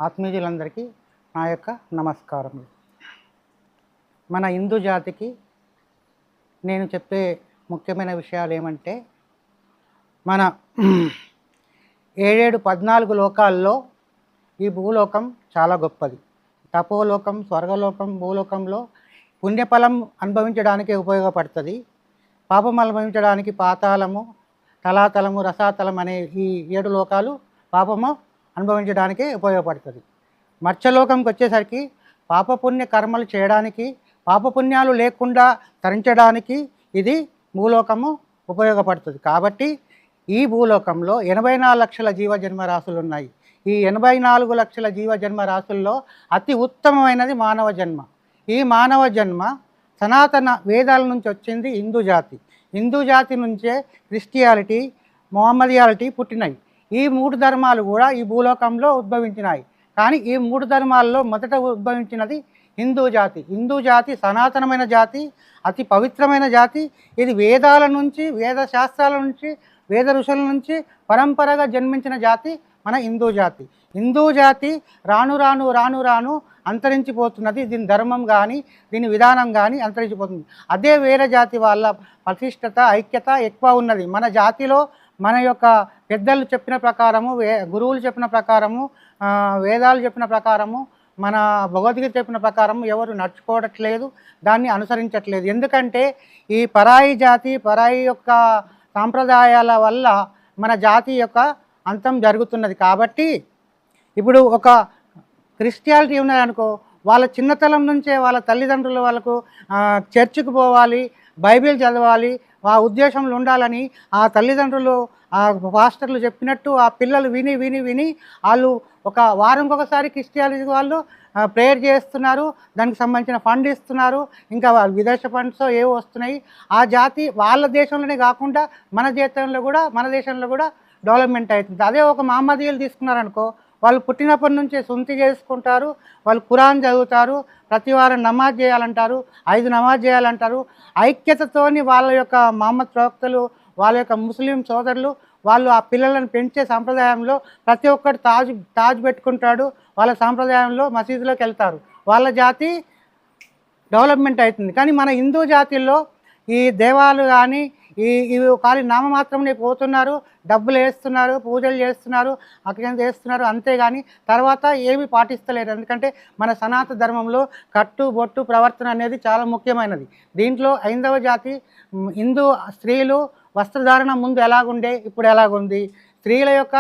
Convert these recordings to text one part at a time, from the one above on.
ఆత్మీయులందరికీ నా యొక్క నమస్కారములు. మన హిందూ జాతికి నేను చెప్పే ముఖ్యమైన విషయాలు ఏమంటే, మన 14 లోకాల్లో ఈ భూలోకం చాలా గొప్పది. తపోలోకం, స్వర్గలోకం, భూలోకంలో పుణ్యఫలం అనుభవించడానికి ఉపయోగపడుతుంది. పాపం అనుభవించడానికి పాతాళము, తలాతలము, రసాతలం అనే ఈ 7 లోకాలు పాపము అనుభవించడానికి ఉపయోగపడుతుంది. మత్స్యలోకంకి వచ్చేసరికి పాపపుణ్య కర్మలు చేయడానికి, పాపపుణ్యాలు లేకుండా తరించడానికి ఇది భూలోకము ఉపయోగపడుతుంది. కాబట్టి ఈ భూలోకంలో 84 లక్షల జీవజన్మరాశులు ఉన్నాయి. ఈ 84 లక్షల జీవజన్మరాశుల్లో అతి ఉత్తమమైనది మానవ జన్మ. ఈ మానవ జన్మ సనాతన వేదాల నుంచి వచ్చింది హిందూ జాతి. హిందూ జాతి నుంచే క్రిస్టియానిటీ, మొహమ్మదియానిటీ పుట్టినాయి. ఈ 3 ధర్మాలు కూడా ఈ భూలోకంలో ఉద్భవించినాయి. కానీ ఈ 3 ధర్మాల్లో మొదట ఉద్భవించినది హిందూ జాతి. హిందూ జాతి సనాతనమైన జాతి, అతి పవిత్రమైన జాతి. ఇది వేదాల నుంచి, వేద శాస్త్రాల నుంచి, వేద ఋషుల నుంచి పరంపరగా జన్మించిన జాతి మన హిందూ జాతి. హిందూ జాతి రాను రాను రాను రాను అంతరించిపోతున్నది. దీని ధర్మం కానీ, దీని విధానం కానీ అంతరించిపోతుంది. అదే వేరే జాతి వాళ్ళ ప్రతిష్టత, ఐక్యత ఎక్కువ ఉన్నది. మన జాతిలో మన యొక్క పెద్దలు చెప్పిన ప్రకారము, గురువులు చెప్పిన ప్రకారము, వేదాలు చెప్పిన ప్రకారము, మన భగవద్గీత చెప్పిన ప్రకారం ఎవరు నడుచుకోవట్లేదు, దాన్ని అనుసరించట్లేదు. ఎందుకంటే ఈ పరాయి జాతి, పరాయి యొక్క సాంప్రదాయాల వల్ల మన జాతి యొక్క అంతం జరుగుతున్నది. కాబట్టి ఇప్పుడు ఒక క్రిస్టియానిటీ ఉన్నదనుకో, వాళ్ళ చిన్నతనం నుంచే వాళ్ళ తల్లిదండ్రులు వాళ్ళకు చర్చికి పోవాలి, బైబిల్ చదవాలి, ఆ ఉద్దేశంలో ఉండాలని ఆ తల్లిదండ్రులు, ఆ పాస్టర్లు చెప్పినట్టు ఆ పిల్లలు విని విని విని వాళ్ళు ఒక వారంకి ఒకసారి క్రిస్టియానిటీ వాళ్ళు ప్రేయర్ చేస్తున్నారు. దానికి సంబంధించిన ఫండ్ ఇస్తున్నారు. ఇంకా విదేశ ఫండ్స్ ఏవో వస్తున్నాయి. ఆ జాతి వాళ్ళ దేశంలోనే కాకుండా మన దేశంలో కూడా డెవలప్మెంట్ అవుతుంది. అదే ఒక మహమ్మదీయులు తీసుకున్నారనుకో, వాళ్ళు పుట్టినప్పటి నుంచే సొంతి చేసుకుంటారు, వాళ్ళు ఖురాన్ చదువుతారు, ప్రతి వారం నమాజ్ చేయాలంటారు, 5 నమాజ్ చేయాలంటారు. ఐక్యతతోని వాళ్ళ యొక్క మహమ్మద్ ప్రవక్తలు, వాళ్ళ యొక్క ముస్లిం సోదరులు వాళ్ళు ఆ పిల్లలను పెంచే సాంప్రదాయంలో ప్రతి ఒక్కరు తాజ్ పెట్టుకుంటాడు. వాళ్ళ సాంప్రదాయంలో మసీదులోకి వెళ్తారు. వాళ్ళ జాతి డెవలప్మెంట్ అవుతుంది. కానీ మన హిందూ జాతిల్లో ఈ దేవాలు కానీ ఇవి ఖాళీ నామమాత్రమే పోతున్నారు, డబ్బులు వేస్తున్నారు, పూజలు చేస్తున్నారు, అక్కడ చేస్తున్నారు, అంతేగాని తర్వాత ఏమీ పాటిస్తలేరు. ఎందుకంటే మన సనాతన ధర్మంలో కట్టు బొట్టు ప్రవర్తన అనేది చాలా ముఖ్యమైనది. దీంట్లో హైందవ జాతి, హిందూ స్త్రీలు వస్త్రధారణ ముందు ఎలాగుండే, ఇప్పుడు ఎలాగుంది, స్త్రీల యొక్క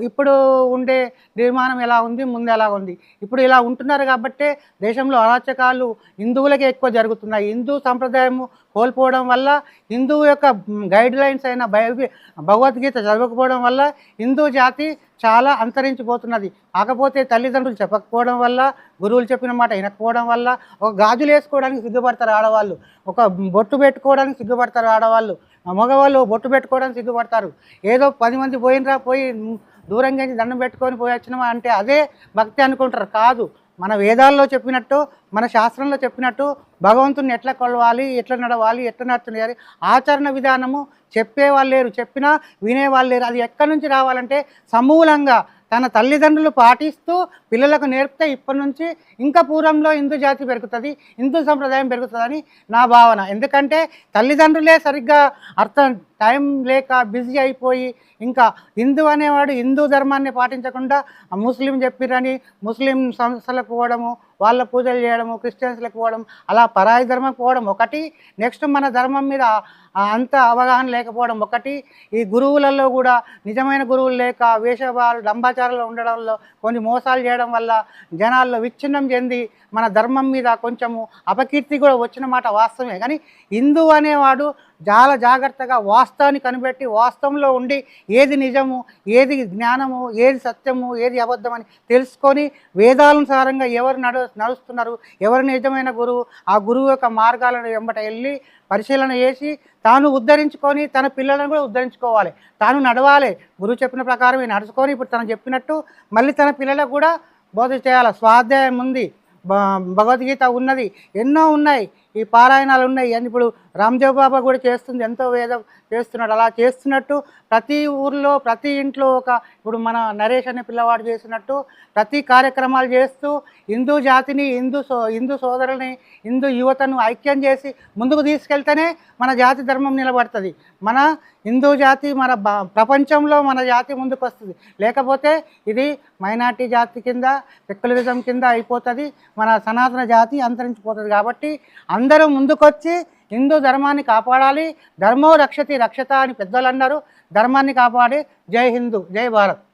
ఇప్పుడు ఉండే నిర్మాణం ఎలా ఉంది, ముందు ఎలా ఉంది, ఇప్పుడు ఇలా ఉంటున్నారు. కాబట్టే దేశంలో అరాచకాలు హిందువులకే ఎక్కువ జరుగుతున్నాయి. హిందూ సంప్రదాయము కోల్పోవడం వల్ల, హిందువు యొక్క గైడ్ లైన్స్ అయిన భగవద్గీత చదవకపోవడం వల్ల హిందూ జాతి చాలా అంతరించిపోతున్నది. కాకపోతే తల్లిదండ్రులు చెప్పకపోవడం వల్ల, గురువులు చెప్పిన మాట వినకపోవడం వల్ల, ఒక గాజులు వేసుకోవడానికి సిగ్గుపడతారు ఆడవాళ్ళు, ఒక బొట్టు పెట్టుకోవడానికి సిగ్గుపడతారు ఆడవాళ్ళు, మగవాళ్ళు బొట్టు పెట్టుకోవడానికి సిగ్గుపడతారు. ఏదో 10 మంది పోయి దూరంగా దండం పెట్టుకొని పోయి వచ్చినామా అంటే అదే భక్తి అనుకుంటారు. కాదు, మన వేదాల్లో చెప్పినట్టు, మన శాస్త్రంలో చెప్పినట్టు భగవంతుని ఎట్లా కొలవాలి, ఎట్లా నడవాలి, ఎట్లా నడుచుకోవాలి, ఆచరణ విధానము చెప్పేవాళ్ళు లేరు, చెప్పినా వినేవాళ్ళు లేరు. అది ఎక్కడి నుంచి రావాలంటే సమూలంగా తన తల్లిదండ్రులు పాటిస్తూ పిల్లలకు నేర్పితే ఇప్పటి నుంచి ఇంకా పూర్వంలో హిందూ జాతి పెరుగుతుంది, హిందూ సంప్రదాయం పెరుగుతుందని నా భావన. ఎందుకంటే తల్లిదండ్రులే సరిగ్గా టైం లేక బిజీ అయిపోయి, ఇంకా హిందూ అనేవాడు హిందూ ధర్మాన్ని పాటించకుండా ముస్లిం చెప్పిరని ముస్లిం సంస్థలకు పోవడము, వాళ్ళ పూజలు చేయడము, క్రిస్టియన్స్లకు పోవడం, అలా పరాయి ధర్మం పోవడం ఒకటి. నెక్స్ట్ మన ధర్మం మీద అంత అవగాహన లేకపోవడం ఒకటి. ఈ గురువులలో కూడా నిజమైన గురువులు లేక వేషభావాలు, డంబాచారాలు ఉండడంలో కొన్ని మోసాలు చేయడం వల్ల జనాల్లో విచ్ఛిన్నం చెంది మన ధర్మం మీద కొంచెము అపకీర్తి కూడా వచ్చిన మాట వాస్తవమే. కానీ హిందూ అనేవాడు చాలా జాగ్రత్తగా వాస్తవాన్ని కనిపెట్టి, వాస్తవంలో ఉండి ఏది నిజము, ఏది జ్ఞానము, ఏది సత్యము, ఏది అబద్ధం అని తెలుసుకొని వేదానుసారంగా ఎవరు నడుస్తున్నారు, ఎవరు నిజమైన గురువు, ఆ గురువు యొక్క మార్గాలను వెంబట వెళ్ళి పరిశీలన చేసి తాను ఉద్ధరించుకొని తన పిల్లలను కూడా ఉద్ధరించుకోవాలి. తాను నడవాలి, గురువు చెప్పిన ప్రకారం నడుచుకొని ఇప్పుడు తను చెప్పినట్టు మళ్ళీ తన పిల్లలకు కూడా బోధ చేయాలి. స్వాధ్యాయం ఉంది, భగవద్గీత ఉన్నది, ఎన్నో ఉన్నాయి, ఈ పారాయణాలు ఉన్నాయి. అని ఇప్పుడు రామ్దేవ్ బాబా కూడా చేస్తుంది, ఎంతో వేదం చేస్తున్నాడు. అలా చేస్తున్నట్టు ప్రతి ఊర్లో ప్రతి ఇంట్లో ఇప్పుడు మన నరేష్ అనే పిల్లవాడు చేసినట్టు ప్రతి కార్యక్రమాలు చేస్తూ హిందూ జాతిని, హిందూ సోదరుల్ని, హిందూ యువతను ఐక్యం చేసి ముందుకు తీసుకెళ్తేనే మన జాతి ధర్మం నిలబడుతుంది. మన హిందూ జాతి మన ప్రపంచంలో మన జాతి ముందుకు వస్తుంది. లేకపోతే ఇది మైనార్టీ జాతి కింద, సెక్యులరిజం కింద అయిపోతుంది, మన సనాతన జాతి అంతరించిపోతుంది. కాబట్టి అందరూ ముందుకొచ్చి హిందూ ధర్మాన్ని కాపాడాలి. ధర్మో రక్షతి రక్షత అని పెద్దలు అన్నారు. ధర్మాన్ని కాపాడి జై హిందూ, జై భారత్.